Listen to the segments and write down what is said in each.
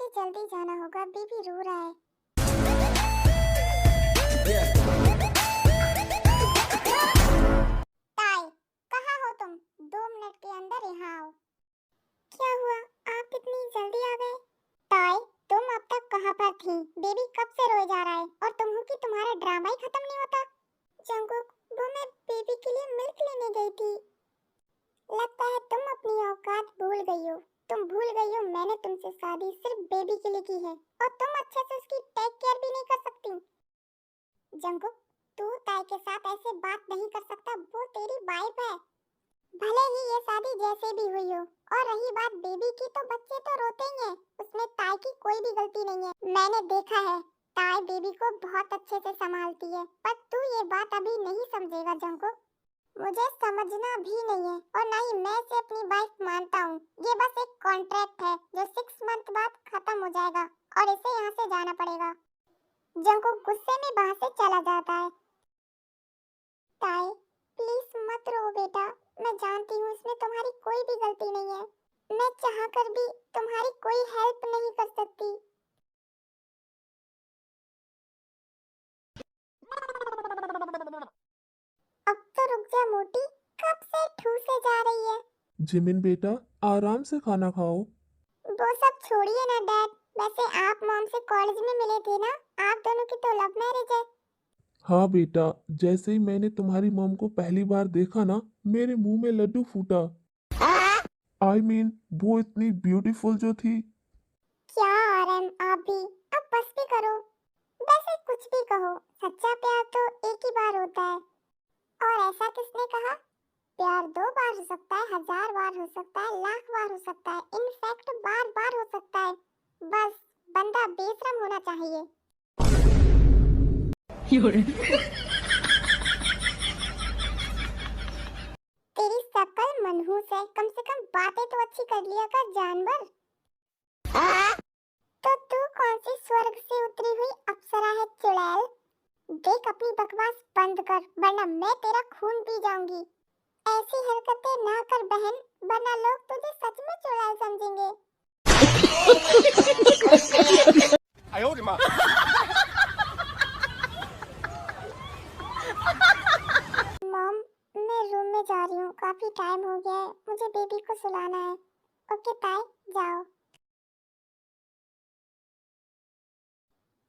मुझे जल्दी जाना होगा, बेबी रो रहा है। ताई, कहाँ हो तुम? 2 मिनट के अंदर यहाँ आओ। क्या हुआ? आप इतनी जल्दी आ गए? ताई, तुम अब तक कहाँ पर थी? बेबी कब से रोए जा रहा है और तुम हो कि तुम्हारा ड्रामा ही खत्म नहीं होता। जंगकुक, वो मैं बेबी के लिए मिल्क लेने गई थी। लगता है तुम अपनी औकात भूल गई हो। तुम भूल गई हो मैंने तुमसे शादी सिर्फ बेबी के लिए की है और तुम अच्छे से उसकी टेक केयर भी नहीं कर सकती। जंगकुक, तू ताई के साथ ऐसे बात नहीं कर सकता, वो तेरी वाइफ है। भले ही ये शादी जैसे भी हुई हो। और रही बात बेबी की, तो बच्चे तो रोते ही हैं, उसमें ताई की कोई भी गलती नहीं है। मैंने देखा है, ताई बेबी को बहुत अच्छे से संभालती है, पर तू ये बात अभी नहीं समझेगा जंगकुक। मुझे समझना भी नहीं है और ना ही मैं इसे अपनी वाइफ मानता हूँ। ये बस एक कॉन्ट्रैक्ट है जो 6 मंथ बाद खत्म हो जाएगा और इसे यहाँ से जाना पड़ेगा। जंगकुक गुस्से में वहाँ से चला जाता है। ताई, प्लीज मत रो बेटा, मैं जानती हूँ इसमें तुम्हारी कोई भी गलती नहीं है। मैं चाहकर भी तुम्हारी कोई हेल्प नहीं कर सकती। अब तो रुक जा मोटी, कब से ठूसे जा रही है। जिमिन बेटा, आराम से खाना खाओ। वो सब छोड़िए ना डैड। वैसे आप मॉम से कॉलेज में मिले थे ना? आप दोनों की तो लव मैरिज है। हाँ बेटा, जैसे ही मैंने तुम्हारी मॉम को पहली बार देखा ना, मेरे मुंह में लड्डू फूटा। वो इतनी ब्यूटीफुल जो थी। क्या आरएम आप भी, अब बस भी करो। वैसे कुछ भी कहो, सच्चा प्यार तो एक ही बार होता है। और ऐसा किसने कहा? प्यार 2 बार हो सकता है, 1000 बार हो सकता है, लाख बार हो सकता है, इनफैक्ट बार बार हो सकता है। बस बंदा बेशरम होना चाहिए। तेरी शक्ल मनहूस है, कम से कम बातें तो अच्छी कर लिया कर जानवर। तो तू कौन सी स्वर्ग से उतरी हुई अप्सरा है चुड़ैल? देख अपनी बकवास बंद कर, वरना मैं तेरा खून पी जाऊंगी। ऐसी हरकतें ना कर बहन, वरना लोग तुझे सच में चुड़ैल समझेंगे। मॉम, मैं रूम में जा रही हूँ, काफी टाइम हो गया है, मुझे बेबी को सुलाना है। ओके ताई, जाओ।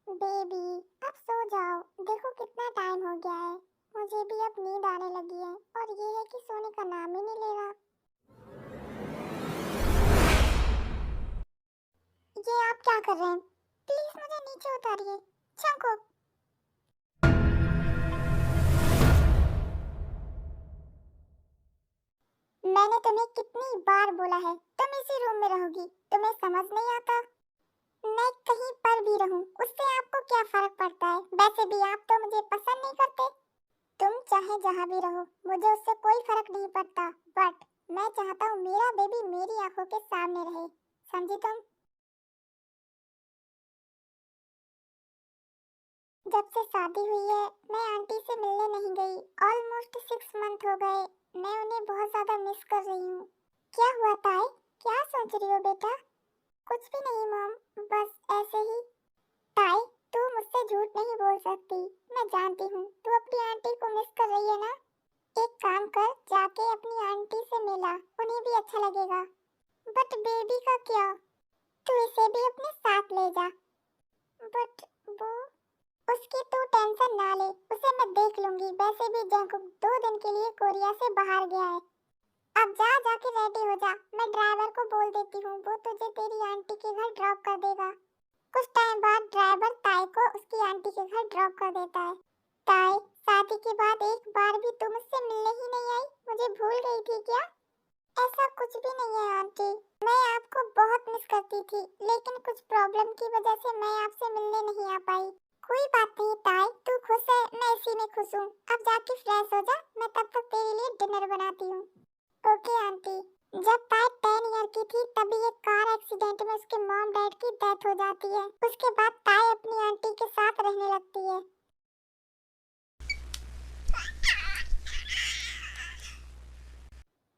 बेबी अब सो जाओ, देखो कितना टाइम हो गया है। मुझे भी अब नींद आने लगी है और ये है कि सोने का नाम ही नहीं ले रहा। ये आप क्या कर रहे हैं? प्लीज मुझे नीचे उतारिए। जंगकुक, मैंने तुम्हें कितनी बार बोला है तुम इसी रूम में रहोगी, तुम्हें समझ नहीं आता? मैं कहीं पर भी रहूं, उससे आपको क्या फर्क पड़ता है? वैसे भी आप तो मुझे पसंद नहीं करते। तुम चाहे जहाँ भी रहो, मुझे उससे कोई फर्क नहीं पड़ता। बट मैं चाहता हूँ मेरा बेबी मेरी आंखों के सामने रहे, समझी तुम? जब से शादी हुई है मैं आंटी से मिलने नहीं गई। ऑलमोस्ट 6 मंथ हो गए। मैं उन्हें बहुत ज्यादा मिस कर रही हूँ। क्या हुआ ताई, क्या सोच रही हो बेटा? कुछ भी नहीं मॉम, बस ऐसे ही। ताई, तू मुझसे झूठ नहीं बोल सकती, मैं जानती हूँ तू अपनी आंटी को मिस कर रही है ना। एक काम कर, जाके अपनी आंटी से मिला, उन्हें भी अच्छा लगेगा। बट बेबी का क्या? तू इसे भी अपने साथ ले जा। बट वो, उसकी तू टेंशन ना ले, उसे मैं देख लूंगी। वैसे भी जंगकुक 2 दिन के लिए कोरिया से बाहर गया है। अब जा, जाके रेडी हो जा, मैं ड्राइवर को बोल देती हूँ, वो तुझे तेरी आंटी के घर ड्रॉप कर देगा। कुछ टाइम बाद ड्राइवर ताई को उसकी आंटी के घर ड्रॉप कर देता है। ताई, शादी के बाद एक बार भी तुम मुझसे मिलने ही नहीं आई, मुझे भूल गई थी क्या? ऐसा कुछ भी नहीं है आंटी, मैं आपको बहुत मिस करती थी, लेकिन कुछ प्रॉब्लम की वजह से मैं आपसे मिलने नहीं आ पाई। कोई बात नहीं ताई, तू खुश है, मैं इसी में खुश हूँ। अब जाके फ्रेश हो जा, मैं तब तक तेरे लिए डिनर बनाती हूँ। Okay aunty. जब ताई 10 ईयर की थी तभी एक कार एक्सीडेंट में उसके मॉम डैड की डेथ हो जाती है। उसके बाद ताई अपनी आंटी के साथ रहने लगती है।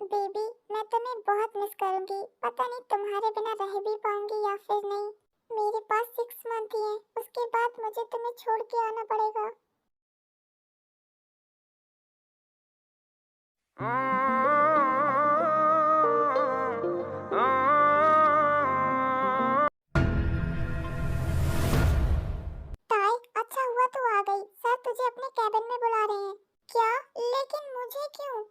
बेबी, मैं तुम्हें बहुत मिस करूंगी, पता नहीं तुम्हारे बिना रह भी पाऊंगी या फिर नहीं। मेरे पास 6 मंथ ही है, उसके बाद मुझे तुम्हें छोड़ के आना पड़ेगा। ताई, अच्छा हुआ तू आ गई। सर तुझे अपने कैबिन में बुला रहे हैं। क्या? लेकिन मुझे क्यों?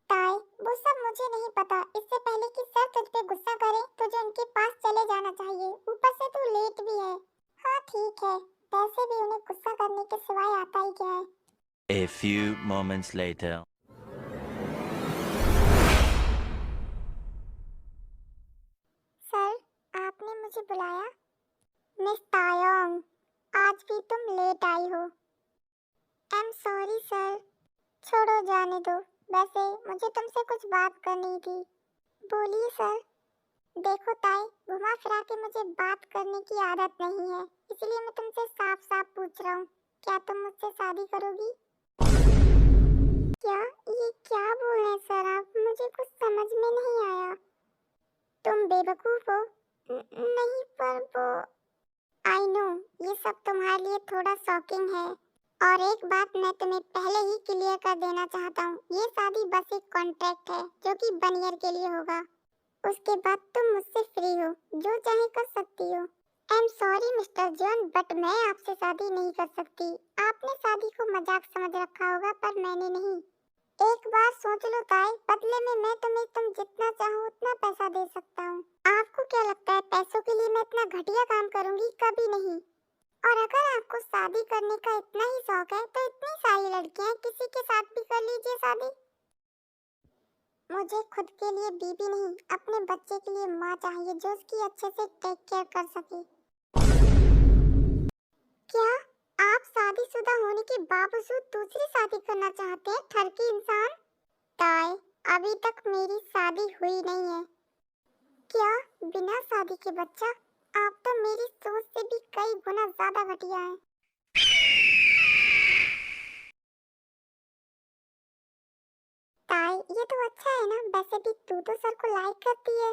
ताई, वो सब मुझे नहीं पता। इससे पहले कि सर तुझ पे गुस्सा करें, तुझे उनके पास चले जाना चाहिए। ऊपर से तू लेट भी है। हाँ ठीक है, वैसे भी उन्हें गुस्सा करने के सिवाय आता ही क्या है। A few moments later. Sir, आपने मुझे बुलाया? मिस तायोंग, आज भी तुम लेट आई हो। I am sorry sir. छोड़ो, जाने दो। वैसे मुझे तुमसे कुछ बात करनी थी। बोलिए सर। देखो ताई, घुमा फिरा के मुझे बात करने की आदत नहीं है, इसलिए मैं तुमसे साफ साफ पूछ रहा हूँ, क्या तुम मुझसे शादी करोगी? क्या? ये क्या बोल रहे हैं सर आप? मुझे कुछ समझ में नहीं आया। तुम बेवकूफ हो। नहीं पर वो, आई नो, ये सब तुम्हारे लिए थोड़ा शॉकिंग है। और एक बात मैं तुम्हें पहले ही क्लियर कर देना चाहता हूँ, ये शादी बस एक कॉन्ट्रैक्ट है जो कि 1 ईयर के लिए होगा। उसके बाद तुम मुझसे फ्री हो, जो चाहे कर सकती हो। I am sorry mister John, but मैं आपसे शादी नहीं कर सकती। आपने शादी को मजाक समझ रखा होगा, पर मैंने नहीं। एक बार सोच लो ताई, बदले में मैं तुम्हें तुम जितना चाहो उतना पैसा दे सकता हूँ। आपको क्या लगता है पैसों के लिए मैं इतना घटिया काम करूंगी? कभी नहीं। और अगर आपको शादी करने का इतना ही शौक है तो इतनी सारी लड़कियां हैं, किसी के साथ भी कर लीजिए शादी। मुझे खुद के लिए बीवी नहीं, अपने बच्चे के लिए माँ चाहिए जो उसकी अच्छे से टेक केयर कर सके। क्या? आप शादीशुदा होने के बावजूद दूसरी शादी करना चाहते हैं, ठरकी इंसान? ताई, अभी तक मेरी शादी हुई नहीं है। क्या? बिना शादी के बच्चा? आप तो मेरी सोच से भी कई गुना ज्यादा घटिया हैं। ताई, ये तो अच्छा है ना। वैसे भी तू तो सर को लाइक करती है।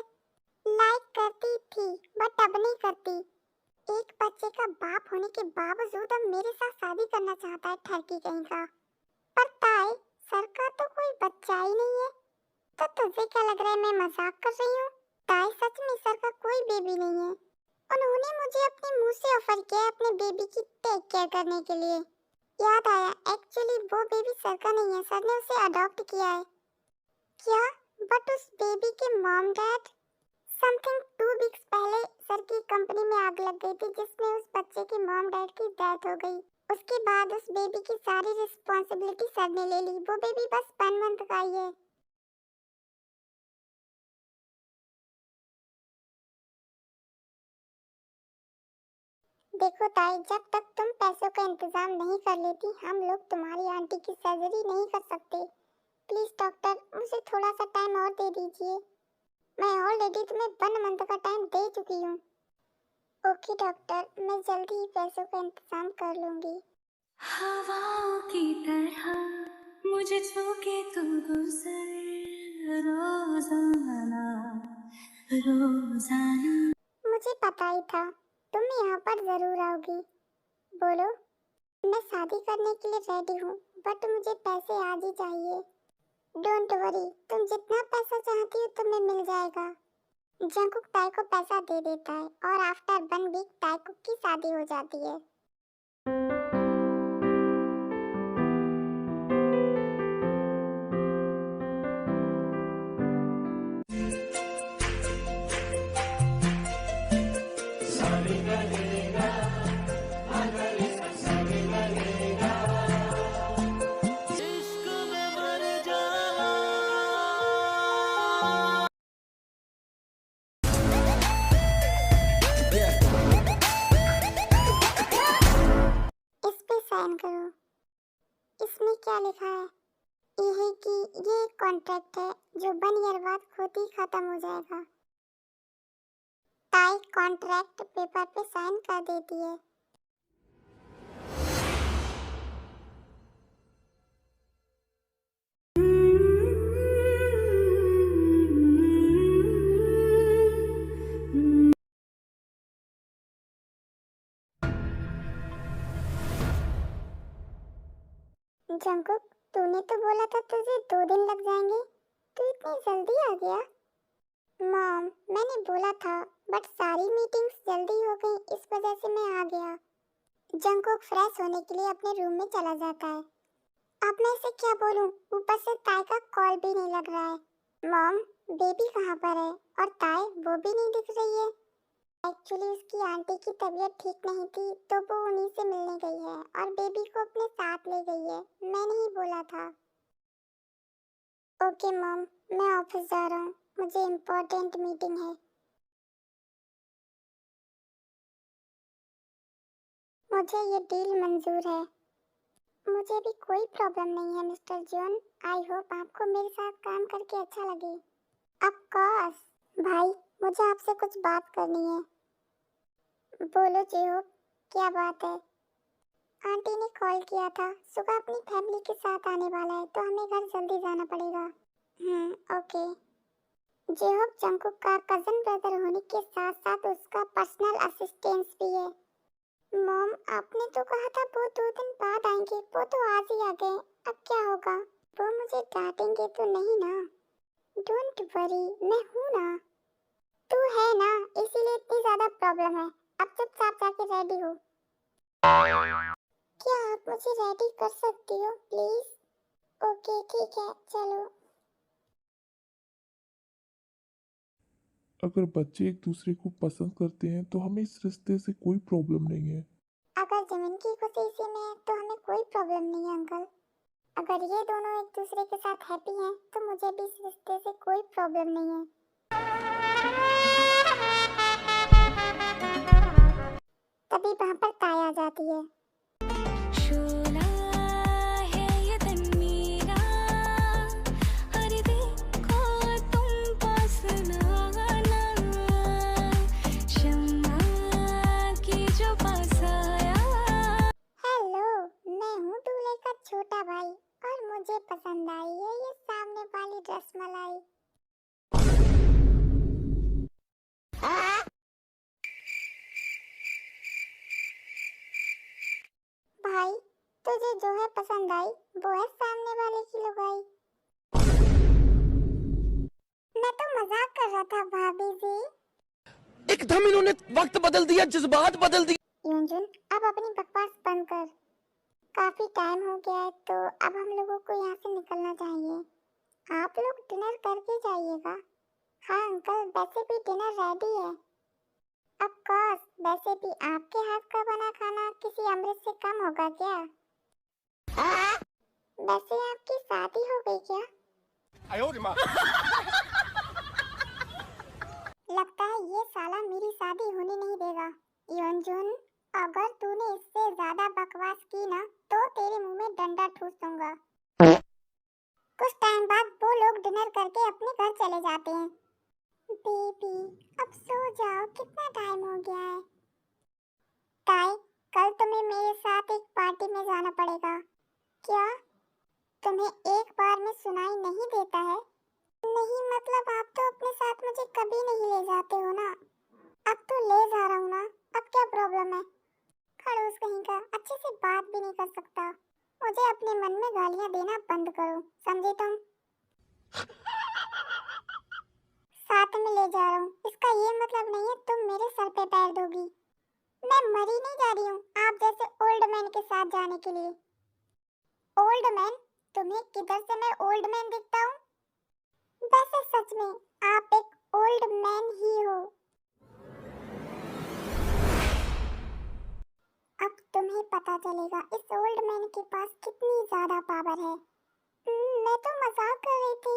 लाइक करती थी, बट अब नहीं करती। एक बच्चे का बाप होने के बावजूद अब मेरे साथ शादी करना चाहता है, ठरकी कहीं का। पर ताई, सर का तो कोई बच्चा ही नहीं है। तो तुझे क्या लग रहा है मैं मजाक कर रही हूँ? ताई, सच में सर का कोई बेबी नहीं है। उन्होंने मुझे अपने मुंह से ऑफर किया है अपने बेबी की टेक केयर करने के लिए। याद आया, एक्चुअली वो बेबी सर का नहीं है, सर ने उसे अडॉप्ट किया है। क्या? बट उस बेबी के मॉम डैड? समथिंग 2 वीक्स पहले सर की कंपनी में आग लग गई थी, जिसमें उस बच्चे के मॉम डैड की डेथ हो गई। उसके बाद उस बेबी की सारी रिस्पांसिबिलिटी सर ने ले ली। वो बेबी बस 1 मंथ का ही है। देखो ताई, जब तक तुम पैसों का इंतजाम नहीं कर लेती, हम लोग तुम्हारी आंटी की सर्जरी नहीं कर सकते। प्लीज डॉक्टर, मुझे थोड़ा सा टाइम और दे दीजिए। मैं ऑलरेडी तुम्हें 1 मंथ का टाइम दे चुकी हूँ। ओके डॉक्टर, मैं जल्दी ही पैसों का इंतजाम कर लूंगी। हवाओं की तरह मुझे छू के तू गुजर रोजाना रोजाना। मुझे पता ही था तुम यहाँ पर जरूर आओगी। बोलो। मैं शादी करने के लिए रेडी हूँ, बट मुझे पैसे आज ही चाहिए। डोंट वरी, तुम जितना पैसा चाहती हो तुम्हें मिल जाएगा। जंकुक ताई को पैसा दे देता है और आफ्टर 1 वीक ताईकुक की शादी हो जाती है। इश्क में मर जावा। इस पे साइन करो। इसमें क्या लिखा है? यही कि ये एक कॉन्ट्रैक्ट है जो 1 ईयर बाद खुद ही खत्म हो जाएगा। ताई कॉन्ट्रैक्ट पेपर पे साइन कर देती है। जंकुक, तूने तो बोला था तुझे 2 दिन लग जाएंगे, तू इतनी जल्दी आ गया? मॉम, मैंने बोला था, बट सारी मीटिंग्स जल्दी हो गई, इस वजह से मैं आ गया। जंकुक फ्रेश होने के लिए अपने रूम में चला जाता है। अब मैं इसे क्या बोलूं? ऊपर से ताई का कॉल भी नहीं लग रहा है। मॉम, बेबी कहाँ पर है? और ताई वो भी नहीं दिख रही है। एक्चुअली उसकी आंटी की तबीयत ठीक नहीं थी, तो वो उन्हीं से मिलने गई है और बेबी को अपने साथ ले गई है। मैंने ही बोला था। ओके मॉम, मैं ऑफिस जा रहा हूँ, मुझे इम्पोर्टेंट मीटिंग है। मुझे ये डील मंजूर है। मुझे भी कोई प्रॉब्लम नहीं है मिस्टर जॉन। आई होप आपको मेरे साथ काम करके अच्छा लगे। Of course. भाई, मुझे आपसे कुछ बात करनी है। बोलो जेहोब, क्या बात है? आंटी ने कॉल किया था, सुबह अपनी फैमिली के साथ आने वाला है, तो हमें घर जल्दी जाना पड़ेगा। ओके। जेहोब जंकुक का कजन ब्रदर होने के साथ साथ उसका पर्सनल असिस्टेंट भी है। मॉम, आपने तो कहा था वो 2 दिन बाद आएंगे, वो तो आज ही आ गए। अब क्या होगा? वो मुझे डांटेंगे तो नहीं ना? डोंट वरी, मैं हूँ ना। तू है ना, इसीलिए इतनी ज्यादा प्रॉब्लम है। अब चुपचाप जाके रेडी हो। क्या आप मुझे रेडी कर सकती हो प्लीज? ओके ठीक है, चलो। अगर बच्चे एक दूसरे को पसंद करते हैं तो हमें इस रिश्ते से कोई प्रॉब्लम नहीं है। अगर जमीन की खुशी इसी में है तो हमें कोई प्रॉब्लम नहीं है अंकल। अगर ये दोनों एक दूसरे के साथ हैप्पी हैं तो मुझे भी इस रिश्ते से कोई प्रॉब्लम नहीं है। तभी वहाँ पर ताई आ जाती है। शोला है ये दिन मेरा, अरे देखो तुम पास ना आना, शम्मा की जो पास आया। हेलो, मैं हूँ दूल्हे का छोटा भाई और मुझे पसंद आई है ये सामने वाली रसमलाई। भाई, तुझे जो है पसंद आई वो है सामने वाले की लुगाई। मैं तो मजाक कर रहा था भाभी जी। एकदम इन्होंने वक्त बदल दिया, जज्बात बदल दिए। यूनजुन, अब अपनी बकवास बंद कर। काफी टाइम हो गया है, तो अब हम लोगों को यहाँ से निकलना चाहिए। आप लोग डिनर करके जाइएगा। हाँ अंकल, वैसे भी डिनर रेडी है। ऑफ कोर्स, वैसे भी आपके हाथ का बना खाना किसी अमृत से कम होगा क्या? वैसे आपकी शादी हो गई क्या? लगता है ये साला मेरी शादी होने नहीं देगा। योनजुन, अगर तूने इससे ज्यादा बकवास की ना तो तेरे मुंह में डंडा ठूस दूंगा। कुछ टाइम बाद वो लोग डिनर करके अपने घर चले जाते हैं। बेबी, अब सो जाओ, कितना टाइम हो गया है। ताई, कल तुम्हें मेरे साथ एक पार्टी में जाना पड़ेगा। क्या तुम्हें एक बार में सुनाई नहीं देता है? नहीं मतलब आप तो अपने साथ मुझे कभी नहीं ले जाते हो ना। अब तो ले जा रहा हूँ ना, अब क्या प्रॉब्लम है? खड़ूस कहीं का, अच्छे से बात भी नहीं कर सकता। मुझे अपने मन में गालियाँ देना बंद करो, समझे तुम? साथ में ले जा रहा हूँ, इसका ये मतलब नहीं है तुम मेरे सर पे पैर दोगी। मैं मरी नहीं जा रही हूँ आप जैसे ओल्ड मैन के साथ जाने के लिए। Old man? तुम्हें किधर से मैं ओल्ड मैन दिखता हूँ? वैसे सच में आप एक ओल्ड मैन ही हो। अब तुम्हें पता चलेगा इस ओल्ड मैन के पास कितनी ज्यादा पावर है। मैं तो मजाक कर रही थी,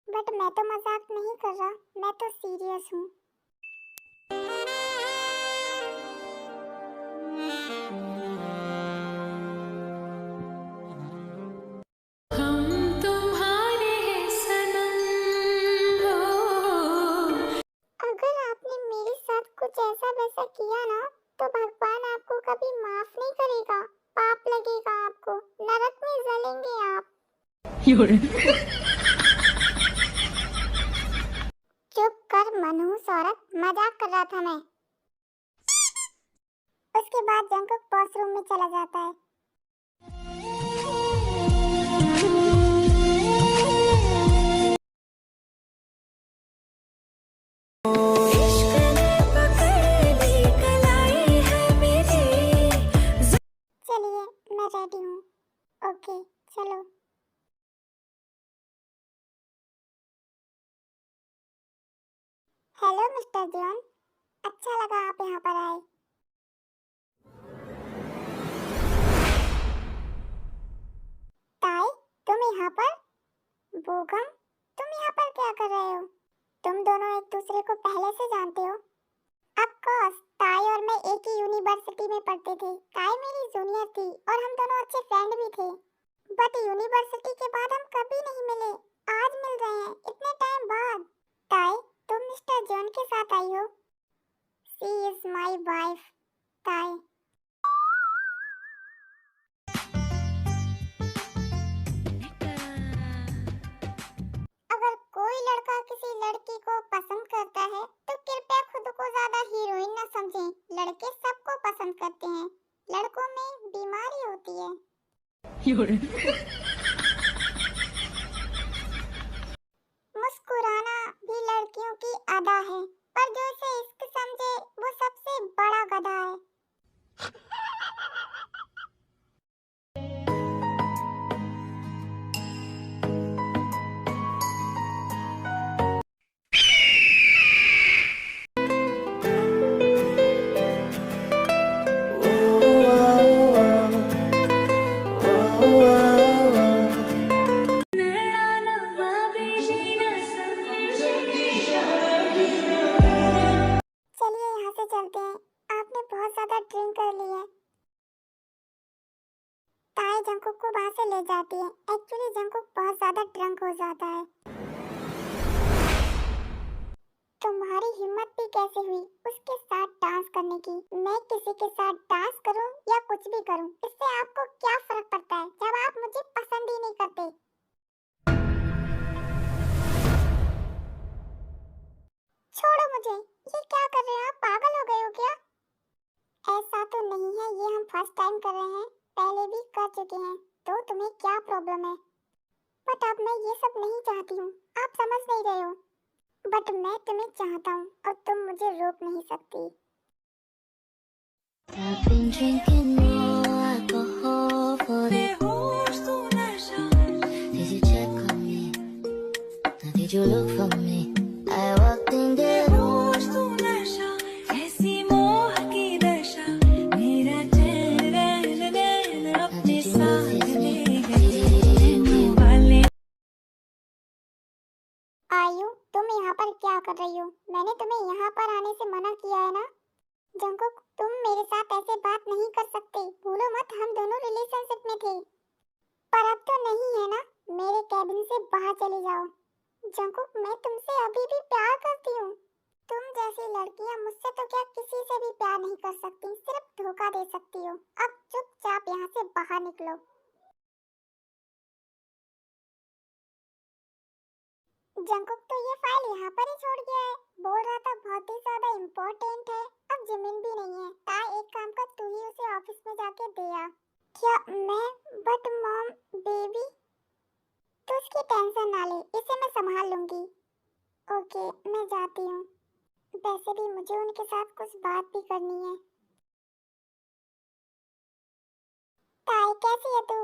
बट मैं तो मजाक नहीं कर रहा, मैं तो सीरियस हूँ। हम तुम्हारे सनम हो। अगर आपने मेरे साथ कुछ ऐसा वैसा किया ना तो भगवान आपको कभी माफ नहीं करेगा। पाप लगेगा आपको, नरक में जलेंगे आप। चुप कर मनहूस औरत, मजाक कर रहा था मैं। उसके बाद जंकुक वॉशरूम में चला जाता है। मैं रेडी हूँ। ओके चलो। हेलो मिस्टर जॉन, अच्छा लगा आप यहाँ पर आए। ताई, तुम यहाँ पर? बोगम, तुम यहाँ पर क्या कर रहे हो? तुम दोनों एक दूसरे को पहले से जानते हो? ऑफ कोर्स, ताई और मैं एक ही यूनिवर्सिटी में पढ़ते थे। ताई मेरी जूनियर थी और हम दोनों अच्छे फ्रेंड भी थे। बट यूनिवर्सिटी के बाद हम कभी नहीं मिले। आज मिल रहे हैं, इतने टाइम बाद। ताई, तुम मिस्टर जॉन के साथ आई हो? She is my wife. ताई, अगर कोई लड़का किसी लड़की को पसंद करता है तो कृपया खुद को ज्यादा हीरोइन न समझें। लड़के सबको पसंद करते हैं, लड़कों में बीमारी होती है। मुस्कुराना भी लड़कियों की अदा है, पर जो इसे इश्क समझे वो सबसे बड़ा गधा है। चलिए यहाँ से चलते हैं, आपने बहुत ज्यादा ड्रिंक कर ली है। ताई जंकुक को वहाँ से ले जाती है। एक्चुअली जंकुक बहुत ज्यादा ड्रंक हो जाता है। तुम्हारी हिम्मत भी कैसे हुई उसके साथ डांस करने की? मैं किसी के साथ डांस करूं या कुछ भी करूं, इससे आपको क्या फर्क पड़ता है जब आप मुझे पसंद ही नहीं करते? छोड़ो मुझे, ये क्या कर रहे हो आप? पागल हो गए हो क्या? ऐसा तो नहीं है, ये हम फर्स्ट टाइम कर रहे हैं, पहले भी कर चुके हैं, तो तुम्हें क्या प्रॉब्लम है? बट अब मैं ये सब नहीं चाहती हूँ, आप समझ नहीं रहे हो। बट मैं तुम्हें चाहता हूँ और तुम मुझे रोक नहीं सकती। I've been drinking more alcohol for the Did you check on me? Now did you look for me? I walked in the आयु, तुम यहाँ पर क्या कर रही हो? मैंने तुम्हें यहाँ पर आने से मना किया है ना? जंकुक, तुम मेरे साथ ऐसे बात नहीं कर सकते। भूलो मत, हम दोनों रिलेशनशिप में थे। पर अब तो नहीं है ना? मेरे कैबिन से बाहर चले जाओ। जंकुक, मैं तुमसे अभी भी प्यार करती हूँ। तुम जैसी लड़कियाँ मुझसे तो क्या किसी से भी प्यार नहीं कर सकती, सिर्फ धोखा दे सकती हो। अब चुपचाप यहाँ से बाहर निकलो। जंकुक तो ये फाइल यहाँ पर ही छोड़ गया है। बोल रहा था बहुत ही ज्यादा इम्पोर्टेंट है। अब जमीन भी नहीं है। ताई, एक काम कर, तू ही उसे ऑफिस में जाके दे आ। क्या मैं? But mom, baby. तू उसकी टेंशन ना ले, इसे मैं संभाल लूंगी। ओके, मैं जाती हूँ। वैसे भी मुझे उनके साथ कुछ बात भी करनी है। ताई, कैसी है तू?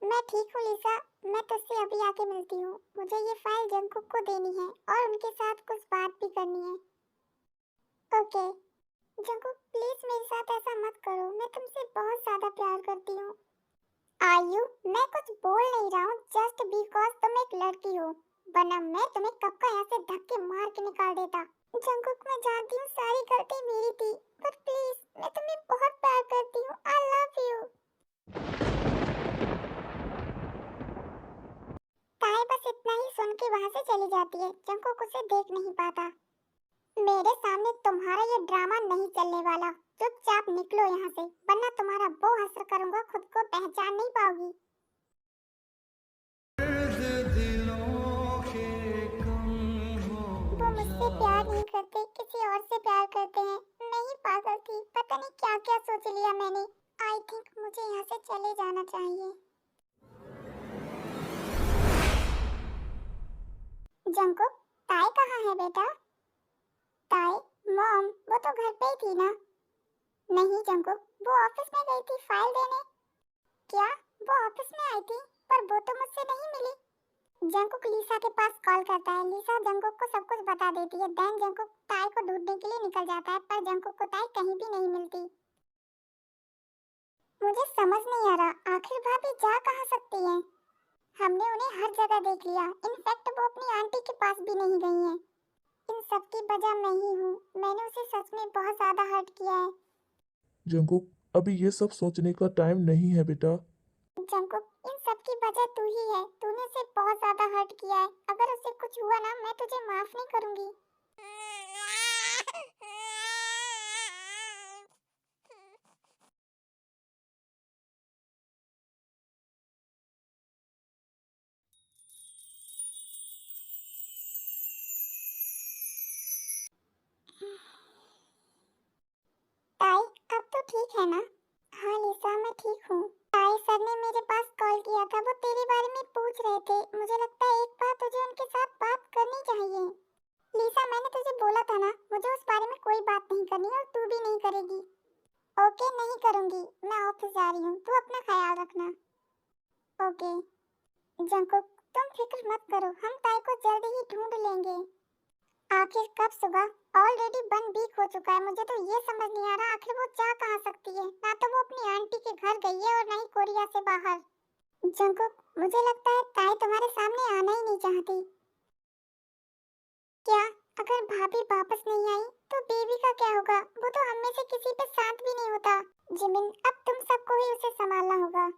मैं ठीक हूँ लिसा, मैं तुझसे अभी आके मिलती हूँ। मुझे ये फाइल जंकुक को देनी है और उनके साथ कुछ बात भी करनी है। ओके जंकुक, प्लीज मेरे साथ ऐसा मत करो, मैं तुमसे बहुत ज्यादा प्यार करती हूँ। आयु, मैं कुछ बोल नहीं रहा हूँ, जस्ट बिकॉज तुम एक लड़की हो, वरना मैं तुम्हें कब का यहाँ से धक्के मार के निकाल देता। जंकुक, मैं जानती हूँ सारी गलती मेरी थी, पर प्लीज, मैं तुम्हें बहुत प्यार करती हूँ। I love you. ताई बस इतना ही सुन के वहाँ से चली जाती है। जंकुक उसे देख नहीं पाता। मेरे सामने तुम्हारा ये ड्रामा नहीं चलने वाला। चुपचाप निकलो यहाँ से, वरना तुम्हारा वो असर करूंगा, खुद को पहचान नहीं पाओगी। वो मुझसे प्यार नहीं करते, किसी और से प्यार करते हैं। मैं ही पागल थी, पता नहीं क्या क्या सोच लिया मैंने। आई थिंक मुझे यहाँ से चले जाना चाहिए। जंकुक, ताई कहाँ है बेटा? ताई, मॉम, वो तो घर पे ही थी ना? नहीं जंकुक, वो ऑफिस में गई थी फाइल देने। जंकुक लीसा के पास कॉल करता है। लीसा जंकुक को सब कुछ बता देती है। देन जंकुक ताई को ढूंढने के लिए निकल जाता है, पर जंकुक को ताई कहीं भी नहीं मिलती। मुझे समझ नहीं आ रहा आखिर भाभी जा कहाँ सकती हैं। हमने उन्हें हर जगह देख लिया, इनफैक्ट वो अपनी आंटी के पास भी नहीं गई हैं। इन सब की वजह मैं ही हूँ। मैंने उसे सच में बहुत ज्यादा हर्ट किया है। जंकुक, अभी ये सब सोचने का टाइम नहीं है बेटा। जंकुक, इन सब की वजह तू ही है। तूने उसे बहुत ज्यादा हर्ट किया है। अगर उसे कुछ हुआ ना, मैं तुझे माफ नहीं करूंगी। ताई, अब तो ठीक है ना? हाँ लीसा, मैं ठीक हूँ। ताई, सर ने मेरे पास कॉल किया था। वो तेरे बारे में पूछ रहे थे। मुझे लगता है एक बार तुझे उनके साथ बात करनी चाहिए। लीसा, मैंने तुझे बोला था ना, मुझे उस बारे में कोई बात नहीं करनी और तू भी नहीं करेगी। ओके, नहीं करूंगी। मैं ऑफिस जा रही हूँ, तू अपना ख्याल रखना। ओके। जंकुक, तुम फिक्र मत करो, हम ताई को जल्दी ही ढूंढ लेंगे। आखिर कब सुबह? ऑलरेडी 1 वीक हो चुका है। मुझे तो ये समझ नहीं आ रहा आखिर वो जा कहाँ सकती है। ना तो वो अपनी आंटी के घर गई है और ना ही कोरिया से बाहर। जंकुक, मुझे लगता है ताई तुम्हारे सामने आना ही नहीं चाहती। क्या? अगर भाभी वापस नहीं आई तो बेबी का क्या होगा? वो तो हम में से किसी पे शांत भी नहीं होता। जिमिन, अब तुम सबको ही उसे संभालना होगा।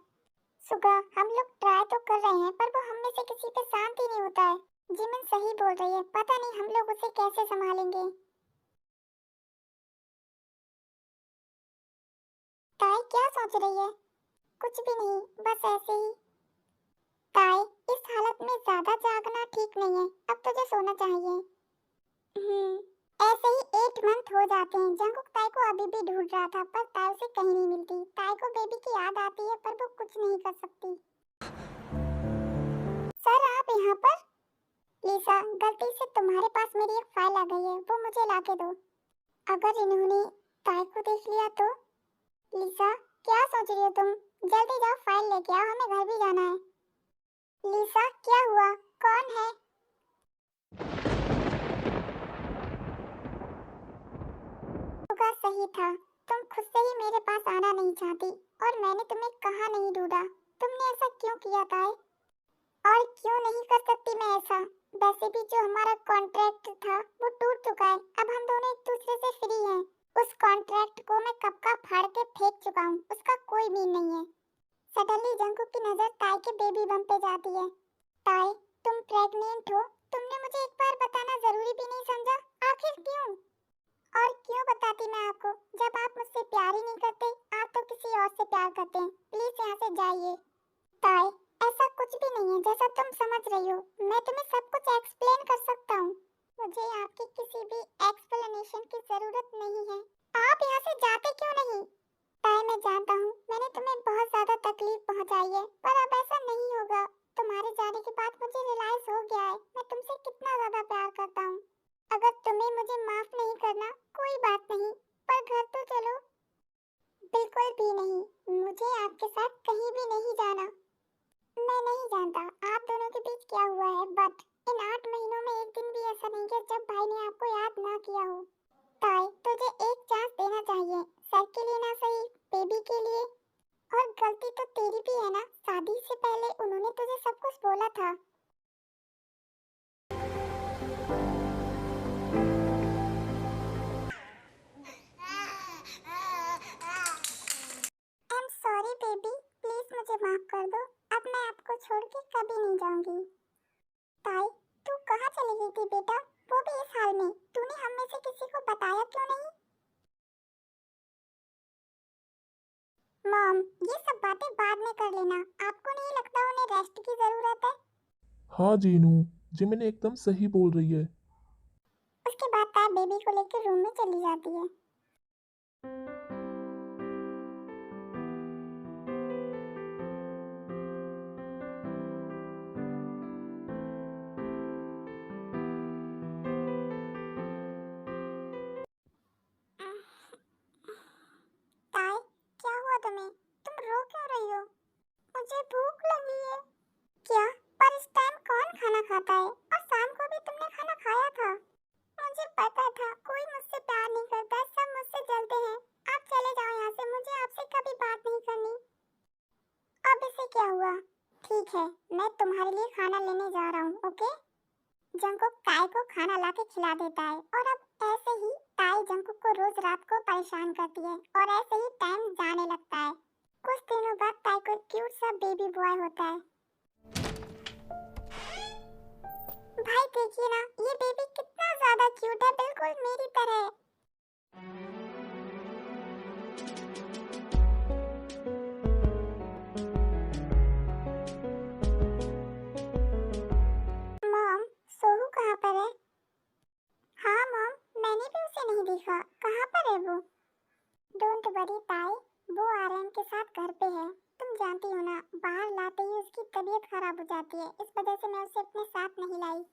सुगा, हम लोग ट्राई तो कर रहे हैं, पर वो हम में से किसी पे शांत ही नहीं होता है। जिमिन सही बोल रही है, पता नहीं हम लोग उसे कैसे संभालेंगे। ताई क्या सोच रही है? कुछ भी नहीं, बस ऐसे ही। ताई, इस हालत में ज्यादा जागना ठीक नहीं है। अब तुझे सोना चाहिए। ऐसे ही 8 मंथ हो जाते हैं। जंकुक ताई को अभी भी ढूंढ रहा था, पर ताई उसे कहीं नहीं मिलती। ताई को बेबी की याद आती है, पर वो कुछ नहीं कर सकती। सर, आप यहाँ पर? लीसा, गलती से तुम्हारे पास मेरी एक फाइल आ गई है, वो मुझे लाके दो। अगर इन्होंने ताई को देख लिया तो? लीसा, क्या सोच रही हो तुम? जल्दी जाओ, फाइल लेके आओ, हमें घर भी जाना है। लीसा, क्या हुआ? कौन है? सुगा सही था। तुम खुद से ही मेरे पास आना नहीं चाहती और मैंने तुम्हें कहाँ नहीं ढूंढा। तुमने ऐसा क्यों किया ताई? और क्यों नहीं कर सकती मैं ऐसा? वैसे भी जो हमारा कॉन्ट्रैक्ट था वो टूट चुका है। अब हम दोनों एक दूसरे से फ्री हैं। उस कॉन्ट्रैक्ट को मैं कब का फाड़ के फेंक चुका हूँ। उसका कोई मीन नहीं है। सडनली जंकुक की नजर ताई के बेबी बम पे जाती है। ताई, तुम प्रेग्नेंट हो? तुमने मुझे एक बार बताना जरूरी भी नहीं समझा? आखिर क्यों? और क्यों बताती मैं आपको? जब आप मुझसे प्यार ही नहीं करते, आप तो किसी और से प्यार करते हैं। प्लीज यहाँ से जाइए। ताई, ऐसा कुछ भी नहीं है जैसा तुम समझ रही हो। मैं तुम्हें सब कुछ एक्सप्लेन कर सकता हूँ। मुझे आपकी किसी भी एक्सप्लेनेशन की जरूरत नहीं है। आप यहाँ से जाते क्यों नहीं? ताई, मैं जानता हूँ मैंने तुम्हें बहुत ज्यादा तकलीफ पहुँचाई है, पर अब ऐसा नहीं होगा। तुम्हारे जाने के बाद मुझे रियलाइज हो गया है मैं तुमसे कितना ज्यादा प्यार करता हूँ। अगर तुम्हें मुझे माफ नहीं करना, कोई बात नहीं, पर घर तो चलो। बिल्कुल भी नहीं, मुझे आपके साथ कहीं भी नहीं जाना। मैं नहीं जानता आप दोनों के बीच क्या हुआ है, बट इन 8 महीनों में एक दिन भी ऐसा नहीं गया जब भाई ने आपको याद ना किया हो। ताई, तुझे एक चांस देना चाहिए, सर के लिए ना सही, बेबी के लिए। और गलती तो तेरी भी है ना, शादी से पहले उन्होंने तुझे सब कुछ बोला था। I'm sorry बेबी, प्लीज मुझे माफ कर दो। अब मैं आपको छोड़ के कभी नहीं जाऊंगी। ताई, तू कहाँ चली गई थी बेटा? वो भी इस हाल में। तूने हम में से किसी को बताया क्यों नहीं? मॉम, ये सब बातें बाद में कर लेना। आपको नहीं लगता उन्हें रेस्ट की जरूरत है? हाँ जीनू, जिमिन एकदम सही बोल रही है। उसके बाद ताई बेबी को लेकर रूम में चली जाती है। ताई, क्या हुआ तुम्हें? तुम रो क्यों रही हो? मुझे भूख लगी है। क्या? पर इस टाइम कौन खाना खाता है, और शाम को भी तुमने खाना खाया था। मुझे पता था कोई मुझसे प्यार नहीं करता, सब मुझसे जलते हैं। आप चले जाओ यहाँ से, मुझे आपसे कभी बात नहीं करनी। अब इसे क्या हुआ? ठीक है, मैं तुम्हारे लिए खाना लेने जा रहा हूँ, ओके? जंकुक ताई को खाना लाके खिला देता है, और अब ऐसे ही ताई जंकुक को रोज रात को परेशान करती है, और ऐसे ही टाइम जाने लगता है। कुछ दिनों बाद ताई को क्यूट सा बेबी बॉय होता है। भाई देखिए ना, ये बेबी कितना ज्यादा क्यूट है, बिल्कुल मेरी तरह। मॉम, सोहू कहाँ पर है? हाँ मॉम, मैंने भी उसे नहीं देखा, कहाँ पर है वो? डोंट वरी ताई, वो आर्यन के साथ घर पे है। तुम जानती हो ना, बाहर लाते ही उसकी तबीयत खराब हो जाती है, इस वजह से मैं उसे अपने साथ नहीं लाई।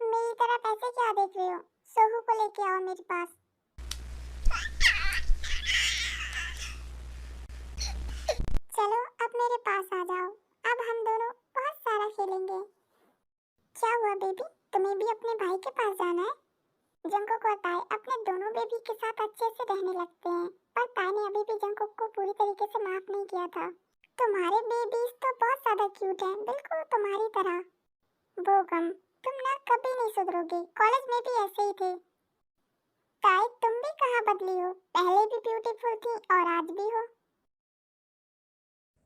मेरी तरफ ऐसे क्या देख रहे हो? सोहू को लेके आओ मेरे पास। चलो अब मेरे पास आ जाओ, अब हम दोनों बहुत सारा खेलेंगे। क्या हुआ बेबी, तुम्हें भी अपने भाई के पास जाना है? जंकुक और ताई अपने दोनों बेबी के साथ अच्छे से रहने लगते हैं, पर ताई ने अभी भी जंकुक को पूरी तरीके से माफ नहीं किया था। तुम्हारे बेबीज तो बहुत ज्यादा क्यूट हैं, बिल्कुल तुम्हारी तरह। बोगम, तुम ना कभी नहीं सुधरोगे, कॉलेज में भी ऐसे ही थे। ताई तुम भी कहाँ बदली हो, पहले भी ब्यूटीफुल थी और आज भी हो।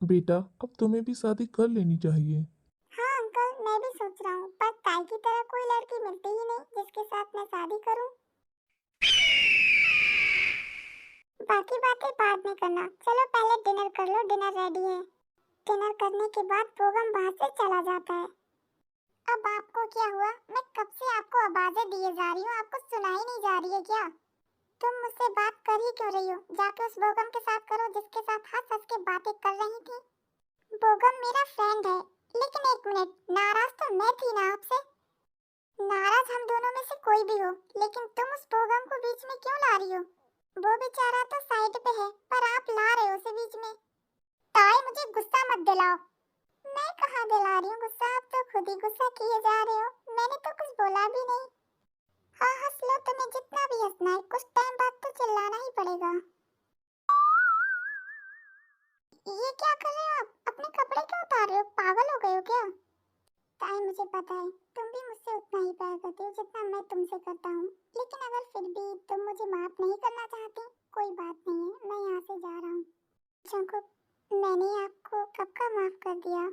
बेटा अब तुम्हें भी शादी कर लेनी चाहिए। हाँ अंकल, मैं भी सोच रहा हूँ, पर ताई की तरह कोई लड़की मिलती ही नहीं जिसके साथ मैं शादी करूँ। बाकी बातें बाद में करना, चलो पहले डिनर कर लो, डिनर रेडी है। डिनर करने के बाद बोगम वहाँ से चला जाता है। अब आपको क्या हुआ? मैं कब से आपको आवाजें दिए जा रही हूँ, आपको सुनाई नहीं जा रही है क्या? तुम मुझसे बात कर ही क्यों रही हो? जाके उस बोगम के साथ करो जिसके साथ हंस हंस के बातें कर रही थी। बोगम मेरा फ्रेंड है, लेकिन एक मिनट, नाराज तो मैं थी ना आपसे? नाराज हम दोनों में से कोई भी हो, लेकिन तुम उस बोगम को बीच में क्यों ला रही हो? वो बेचारा तो साइड पे है, पर आप ला रहे हो उसे बीच में। ताई मुझे गुस्सा मत दिलाओ। मैं कहाँ दिला रही हूँ गुस्सा, आप तो खुद ही गुस्सा किए जा रहे हो, मैंने तो कुछ बोला भी नहीं। हाँ हंस लो, तुम्हें जितना भी हंसना है, कुछ टाइम बाद तो चिल्लाना ही पड़ेगा। ये क्या कर रहे हो आप? अपने कपड़े क्यों उतार रहे हो, पागल हो गए हो क्या? ताई मुझे पता है तुम भी मुझसे उतना ही प्यार करती हो जितना मैं तुमसे करता हूँ, लेकिन अगर फिर भी तुम मुझे माफ नहीं करना चाहती, कोई बात नहीं है, मैं यहाँ से जा रहा हूँ। जंकुक, मैंने आपको कब का माफ कर दिया?